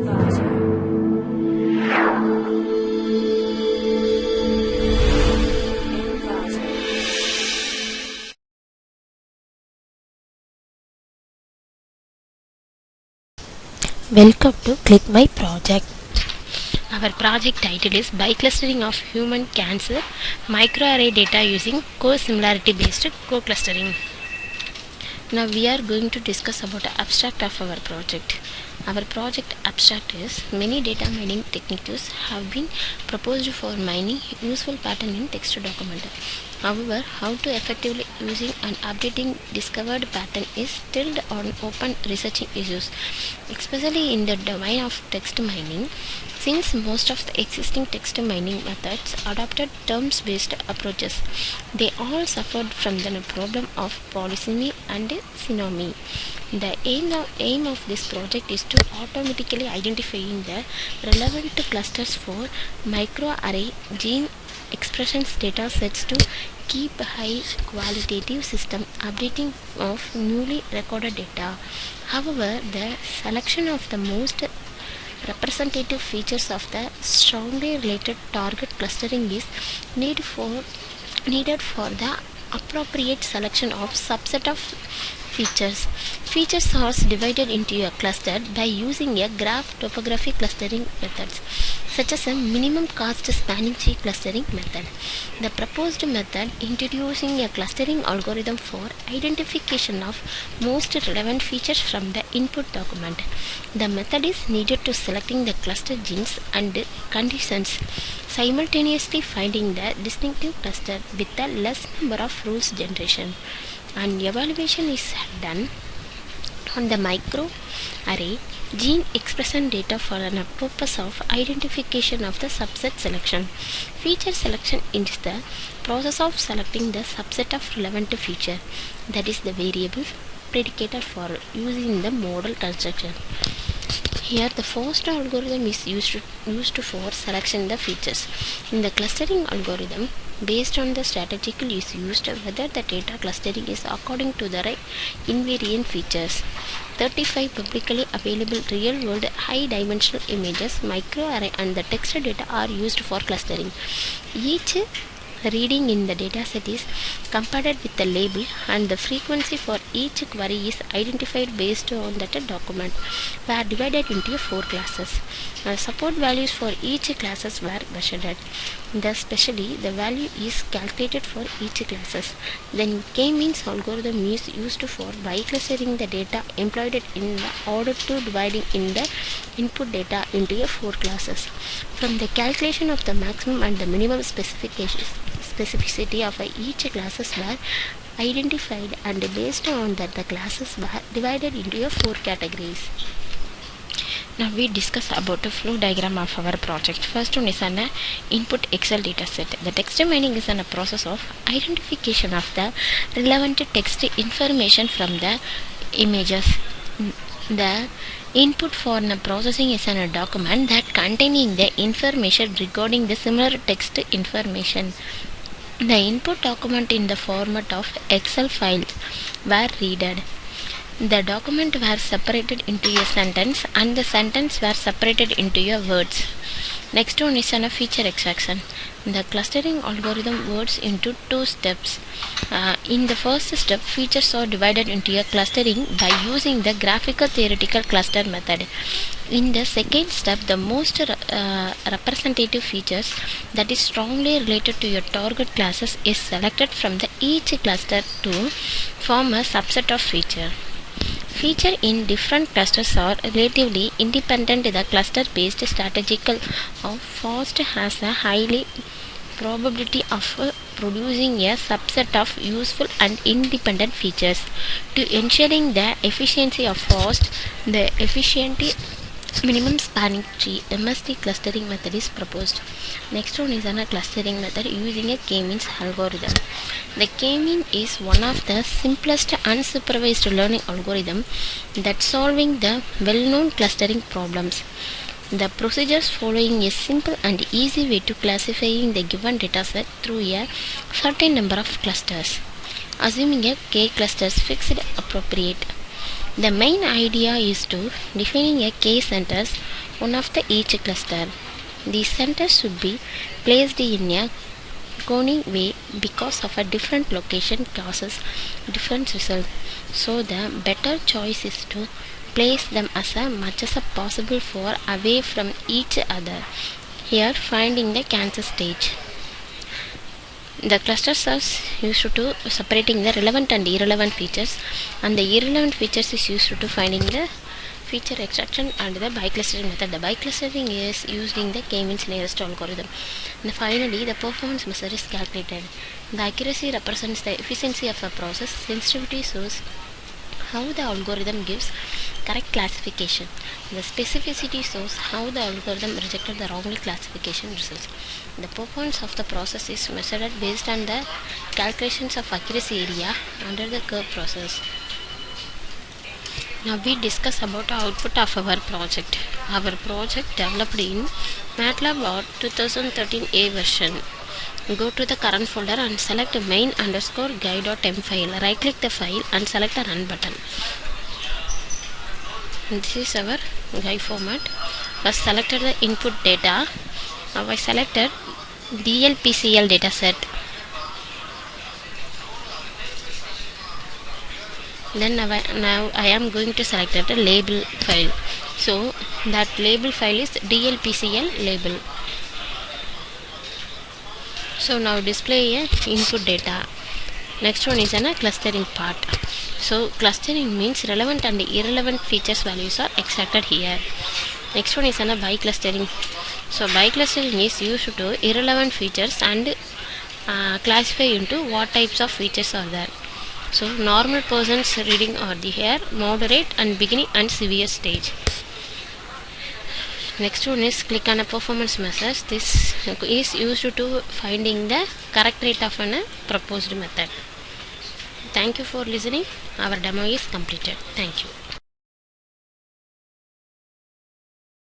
Welcome to Click My Project. Our project title is Biclustering of Human Cancer Microarraydata using co-similarity based co-clustering. Now we are going to discuss about the abstract of our project. Our project abstract is many data mining techniques have been proposed for mining useful pattern in text document. However, how to effectively using and updating discovered pattern is still on open research issues, especially in the domain of text mining, since most of the existing text mining methods adopted terms-based approaches. They all suffered from the problem of polysemy and synonymy. The aim of this project is to automatically identifying the relevant clusters for microarray gene expressions data sets to keep high qualitative system updating of newly recorded data. However, the selection of the most representative features of the strongly related target clustering is needed for the appropriate selection of subset of features. Features are divided into a cluster by using a graph topography clustering methods, such as a minimum cost spanning tree clustering method. The proposed method introducing a clustering algorithm for identification of most relevant features from the input document. The method is needed to selecting the cluster genes and conditions, simultaneously finding the distinctive cluster with the less number of rules generation. And evaluation is done on the microarray gene expression data for the purpose of identification of the subset selection. Feature selection is the process of selecting the subset of relevant feature, that is the variable predicator for using the model construction. Here the first algorithm is used for selection the features. In the clustering algorithm, based on the strategical is used whether the data clustering is according to the right invariant features. 35 publicly available real-world high-dimensional images, microarray and the text data are used for clustering. Each reading in the dataset is compared with the label, and the frequency for each query is identified based on that document. We are divided into 4 classes. Support values for each classes were measured. Especially the value is calculated for each classes. Then k-means algorithm is used for biclustering the data employed in order to dividing in the input data into 4 classes. From the calculation of the maximum and the minimum specificity of each classes were identified, and based on that the classes were divided into 4 categories. Now we discuss about the flow diagram of our project. First one is an input Excel dataset. The text mining is a process of identification of the relevant text information from the images. The input for the processing is a document that containing the information regarding the similar text information. The input document in the format of Excel files were read. The document were separated into a sentence, and the sentence were separated into a words. Next one is a feature extraction. The clustering algorithm works into 2 steps. In the first step, features are divided into a clustering by using the graphical theoretical cluster method. In the second step, the most representative features that is strongly related to your target classes is selected from the each cluster to form a subset of feature. Feature in different clusters are relatively independent. The cluster-based strategical of first has a highly probability of producing a subset of useful and independent features. To ensuring the efficiency of first, the efficiency minimum spanning tree MST clustering method is proposed. Next one is a clustering method using a k-means algorithm. The k-mean is one of the simplest unsupervised learning algorithm that solving the well-known clustering problems. The procedures following a simple and easy way to classifying the given dataset through a certain number of clusters, assuming a k clusters fixed appropriate. The main idea is to defining a k-centers, one of the each cluster. These centers should be placed in a conic way because of a different location causes different results. So the better choice is to place them as much as possible far away from each other. Here finding the cancer stage. The clusters are used to separating the relevant and irrelevant features, and the irrelevant features is used to finding the feature extraction and the biclustering method. The biclustering is using the k-means nearest algorithm. And finally, the performance measure is calculated. The accuracy represents the efficiency of a process. Sensitivity shows how the algorithm gives correct classification. The specificity shows how the algorithm rejected the wrongly classification results. The performance of the process is measured based on the calculations of accuracy area under the curve process. Now we discuss about the output of our project. Our project developed in MATLAB or 2013A version. Go to the current folder and select main_guide.m file. Right click the file and select the run button. This is our guide format. First selected the input data. Now I selected DLPCL dataset. Then now I am going to select the label file. So that label file is DLPCL label. So now display a input data. Next one is a clustering part. So clustering means relevant and irrelevant features values are extracted here. Next one is a biclustering. So biclustering is used to irrelevant features and classify into what types of features are there. So normal person's reading are the here, moderate and beginning and severe stage. Next one is click on a performance measures. This is used to finding the correct rate of a proposed method. Thank you for listening. Our demo is completed. Thank you.